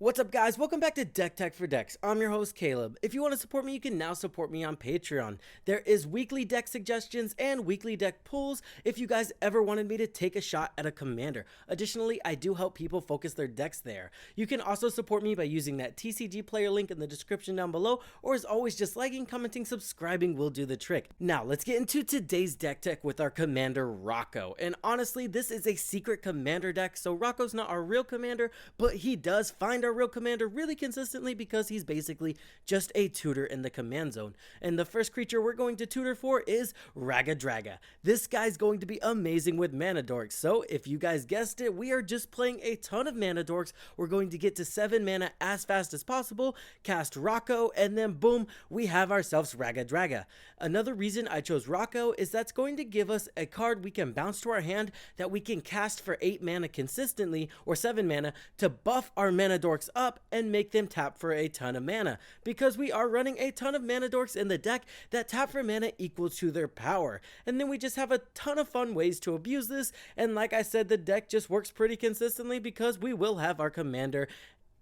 What's up, guys? Welcome back to Deck Tech for Decks. I'm your host, Caleb. If you want to support me, you can now support me on Patreon. There is weekly deck suggestions and weekly deck pulls if you guys ever wanted me to take a shot at a commander. Additionally, I do help people focus their decks there. You can also support me by using that TCGplayer link in the description down below, or as always, just liking, commenting, subscribing will do the trick. Now, let's get into today's deck tech with our commander, Rocco. And honestly, this is a secret commander deck, so Rocco's not our real commander, but he does find our real commander really consistently because he's basically just a tutor in the command zone. And the first creature we're going to tutor for is Raggadragga. This guy's going to be amazing with mana dorks. So if you guys guessed it, we are just playing a ton of mana dorks. We're going to get to 7 mana as fast as possible, cast Rocco, and then boom, we have ourselves Raggadragga. Another reason I chose Rocco is that's going to give us a card we can bounce to our hand that we can cast for 8 mana consistently, or 7 mana, to buff our mana dorks up and make them tap for a ton of mana, because we are running a ton of mana dorks in the deck that tap for mana equal to their power. And then we just have a ton of fun ways to abuse this, and like I said, the deck just works pretty consistently because we will have our commander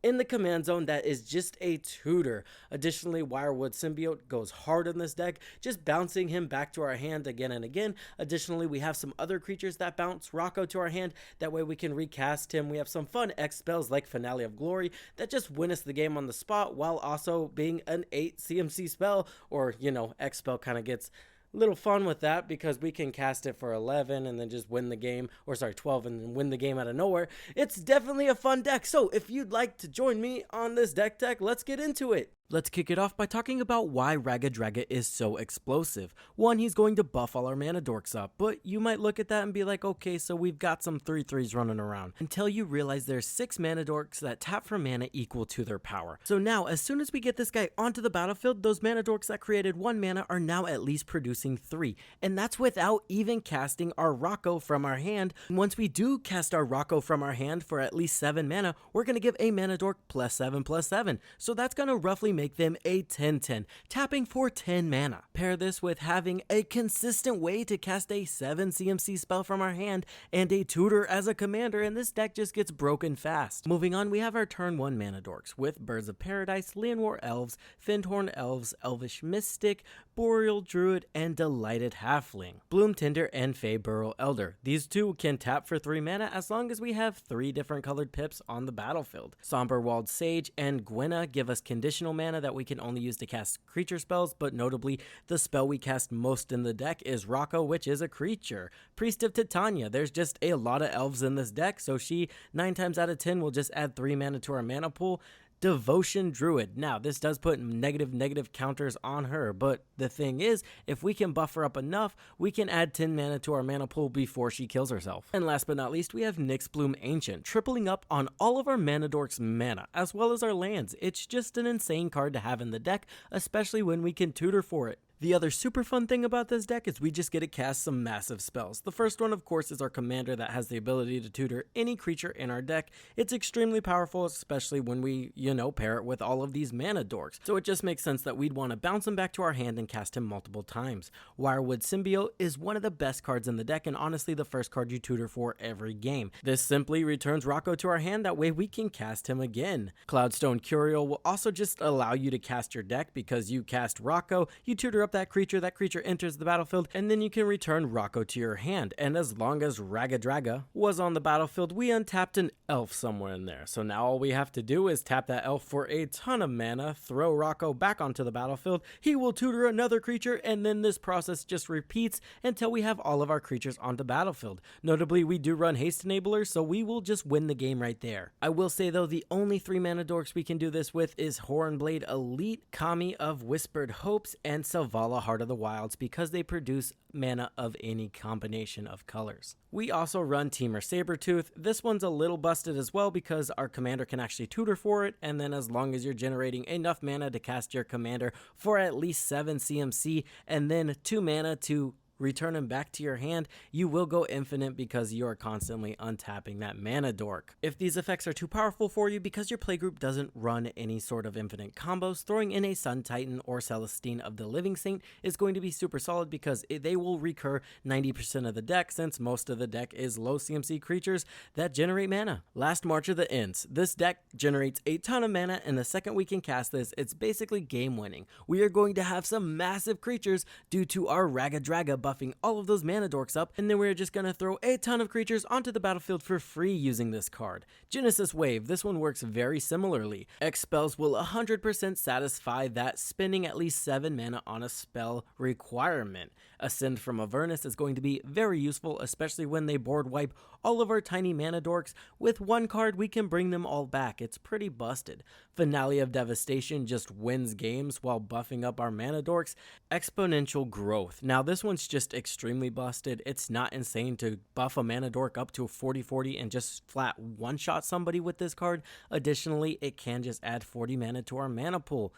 in the command zone that is just a tutor. Additionally, Wirewood Symbiote goes hard in this deck, just bouncing him back to our hand again and again. Additionally, we have some other creatures that bounce Rocco to our hand, that way we can recast him. We have some fun X spells like Finale of Glory that just win us the game on the spot, while also being an 8 CMC spell, or X spell kind of gets little fun with that because we can cast it for 11 and then just win the game, or sorry, 12 and then win the game out of nowhere. It's definitely a fun deck. So if you'd like to join me on this deck tech, let's get into it. Let's kick it off by talking about why Raggadragga is so explosive. One, he's going to buff all our mana dorks up, but you might look at that and be like, okay, so we've got some 3/3s running around, until you realize there's 6 mana dorks that tap for mana equal to their power. So now, as soon as we get this guy onto the battlefield, those mana dorks that created 1 mana are now at least producing 3, and that's without even casting our Rocco from our hand. Once we do cast our Rocco from our hand for at least 7 mana, we're going to give a mana dork +7/+7, so that's going to roughly make them a 10/10, tapping for 10 mana. Pair this with having a consistent way to cast a 7 CMC spell from our hand and a tutor as a commander, and this deck just gets broken fast. Moving on, we have our turn 1 mana dorks with Birds of Paradise, Leonwar Elves, Fyndhorn Elves, Elvish Mystic, Boreal Druid, and Delighted Halfling, Bloom Tinder, and Fey Burrow Elder. These two can tap for 3 mana as long as we have 3 different colored pips on the battlefield. Somber Walled Sage and Gwenna give us conditional mana that we can only use to cast creature spells, but notably, the spell we cast most in the deck is Rocco, which is a creature. Priest of Titania, there's just a lot of elves in this deck, so she 9 times out of 10 will just add 3 mana to our mana pool. Devotion Druid. Now, this does put negative counters on her, but the thing is, if we can buff her up enough, we can add 10 mana to our mana pool before she kills herself. And last but not least, we have Nyx Bloom Ancient, tripling up on all of our mana dorks' mana, as well as our lands. It's just an insane card to have in the deck, especially when we can tutor for it. The other super fun thing about this deck is we just get to cast some massive spells. The first one, of course, is our commander that has the ability to tutor any creature in our deck. It's extremely powerful, especially when we, pair it with all of these mana dorks. So it just makes sense that we'd want to bounce him back to our hand and cast him multiple times. Wirewood Symbiote is one of the best cards in the deck, and honestly the first card you tutor for every game. This simply returns Rocco to our hand, that way we can cast him again. Cloudstone Curial will also just allow you to cast your deck because you cast Rocco, you tutor up that creature enters the battlefield, and then you can return Rocco to your hand. And as long as Raggadragga was on the battlefield, we untapped an elf somewhere in there. So now all we have to do is tap that elf for a ton of mana, throw Rocco back onto the battlefield, he will tutor another creature, and then this process just repeats until we have all of our creatures on the battlefield. Notably, we do run haste enablers, so we will just win the game right there. I will say though, the only 3 mana dorks we can do this with is Hornblade Elite, Kami of Whispered Hopes, and Selvala Heart of the Wilds, because they produce mana of any combination of colors. We also run Temur Sabertooth. This one's a little busted as well because our commander can actually tutor for it, and then as long as you're generating enough mana to cast your commander for at least 7 CMC, and then 2 mana to return him back to your hand, you will go infinite because you are constantly untapping that mana dork. If these effects are too powerful for you because your playgroup doesn't run any sort of infinite combos, throwing in a Sun Titan or Celestine of the Living Saint is going to be super solid because they will recur 90% of the deck, since most of the deck is low CMC creatures that generate mana. Last March of the Ints. This deck generates a ton of mana, and the second we can cast this, it's basically game winning. We are going to have some massive creatures due to our raggadragga buffing all of those mana dorks up, and then we're just going to throw a ton of creatures onto the battlefield for free using this card. Genesis Wave. This one works very similarly. X spells will 100% satisfy that spending at least 7 mana on a spell requirement. Ascend from Avernus is going to be very useful, especially when they board wipe all of our tiny mana dorks. With one card, we can bring them all back. It's pretty busted. Finale of Devastation just wins games while buffing up our mana dorks. Exponential Growth. Now, this one's just extremely busted. It's not insane to buff a mana dork up to a 40/40 and just flat one-shot somebody with this card. Additionally, it can just add 40 mana to our mana pool.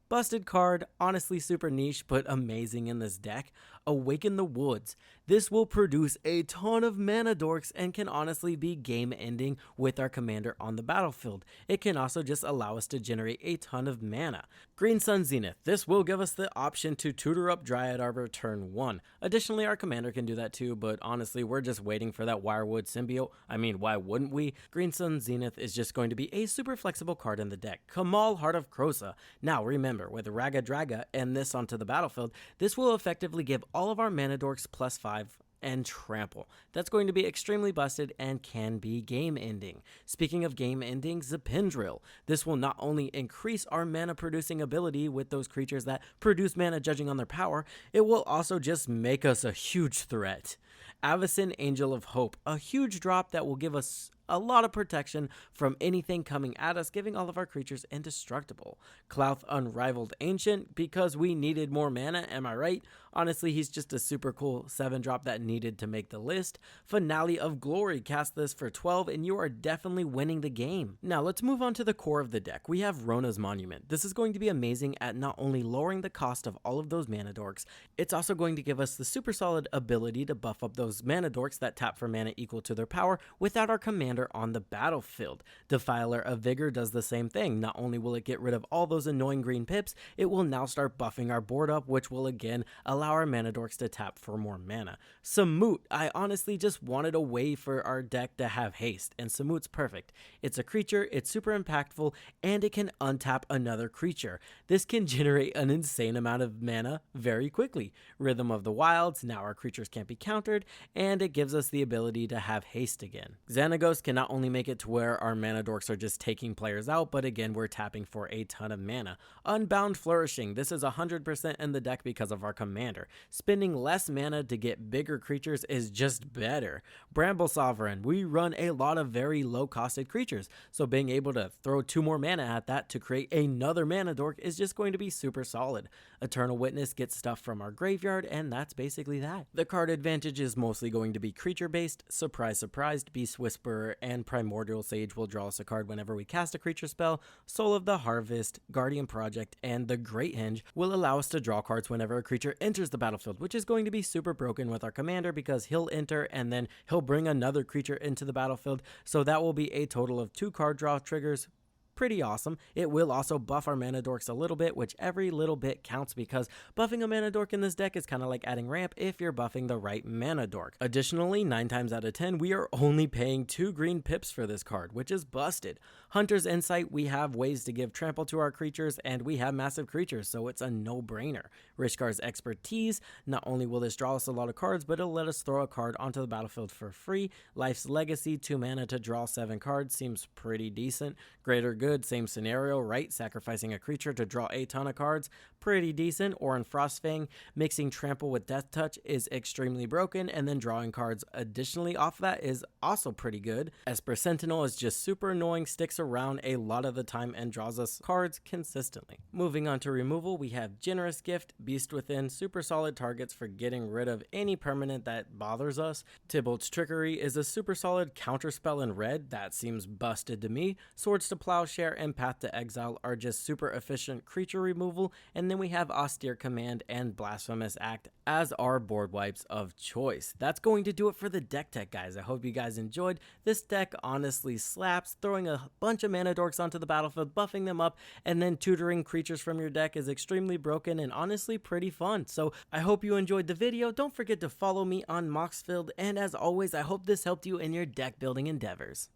Busted card, honestly super niche, but amazing in this deck. Awaken the Woods. This will produce a ton of mana dorks and can honestly be game ending with our commander on the battlefield. It can also just allow us to generate a ton of mana. Green Sun Zenith. This will give us the option to tutor up Dryad Arbor turn 1. Additionally, our commander can do that too, but honestly, we're just waiting for that Wirewood symbiote. I mean, why wouldn't we? Green Sun Zenith is just going to be a super flexible card in the deck. Kamal, Heart of Krosa. Now, remember, with Ragga and this onto the battlefield, this will effectively give all of our mana dorks +5 and trample. That's going to be extremely busted and can be game ending. Speaking of game ending, Zapindril. This will not only increase our mana producing ability with those creatures that produce mana judging on their power, it will also just make us a huge threat. Avacyn, Angel of Hope. A huge drop that will give us a lot of protection from anything coming at us, giving all of our creatures indestructible. Clouth, Unrivaled Ancient, because we needed more mana, am I right? Honestly, he's just a super cool 7-drop that needed to make the list. Finale of Glory, cast this for 12 and you are definitely winning the game. Now let's move on to the core of the deck. We have Rona's Monument. This is going to be amazing at not only lowering the cost of all of those mana dorks, it's also going to give us the super solid ability to buff up those mana dorks that tap for mana equal to their power without our commander on the battlefield. Defiler of Vigor does the same thing. Not only will it get rid of all those annoying green pips, it will now start buffing our board up, which will again allow our mana dorks to tap for more mana. Samut, I honestly just wanted a way for our deck to have haste, and Samut's perfect. It's a creature, it's super impactful, and it can untap another creature. This can generate an insane amount of mana very quickly. Rhythm of the Wilds, now our creatures can't be countered, and it gives us the ability to have haste again. Xanagos can not only make it to where our mana dorks are just taking players out, but again, we're tapping for a ton of mana. Unbound Flourishing, this is 100% in the deck because of our commander. Spending less mana to get bigger creatures is just better. Bramble Sovereign, we run a lot of very low costed creatures, so being able to throw 2 more mana at that to create another mana dork is just going to be super solid. Eternal Witness gets stuff from our graveyard, and that's basically that. The card advantage is mostly going to be creature based. Surprise, surprise, Beast Whisperer and Primordial Sage will draw us a card whenever we cast a creature spell. Soul of the Harvest, Guardian Project, and the Great Henge will allow us to draw cards whenever a creature enters the battlefield, which is going to be super broken with our commander because he'll enter and then he'll bring another creature into the battlefield, so that will be a total of 2 card draw triggers. Pretty awesome. It will also buff our mana dorks a little bit, which every little bit counts because buffing a mana dork in this deck is kind of like adding ramp if you're buffing the right mana dork. Additionally, 9 times out of 10, we are only paying 2 green pips for this card, which is busted. Hunter's Insight, we have ways to give trample to our creatures, and we have massive creatures, so it's a no-brainer. Rishkar's Expertise, not only will this draw us a lot of cards, but it'll let us throw a card onto the battlefield for free. Life's Legacy, 2 mana to draw 7 cards, seems pretty decent. Greater Good, same scenario, right? Sacrificing a creature to draw a ton of cards, pretty decent. Or in Frostfang, mixing Trample with Death Touch is extremely broken, and then drawing cards additionally off that is also pretty good. Esper Sentinel is just super annoying, sticks around a lot of the time and draws us cards consistently. Moving on to removal, we have Generous Gift, Beast Within, super solid targets for getting rid of any permanent that bothers us. Tybalt's Trickery is a super solid counterspell in red, that seems busted to me. Swords to Plowshare Plowshare and Path to Exile are just super efficient creature removal, and then we have Austere Command and Blasphemous Act as our board wipes of choice. That's going to do it for the deck tech, guys. I hope you guys enjoyed. This deck honestly slaps. Throwing a bunch of mana dorks onto the battlefield, buffing them up, and then tutoring creatures from your deck is extremely broken and honestly pretty fun. So I hope you enjoyed the video. Don't forget to follow me on Moxfield, and as always, I hope this helped you in your deck building endeavors.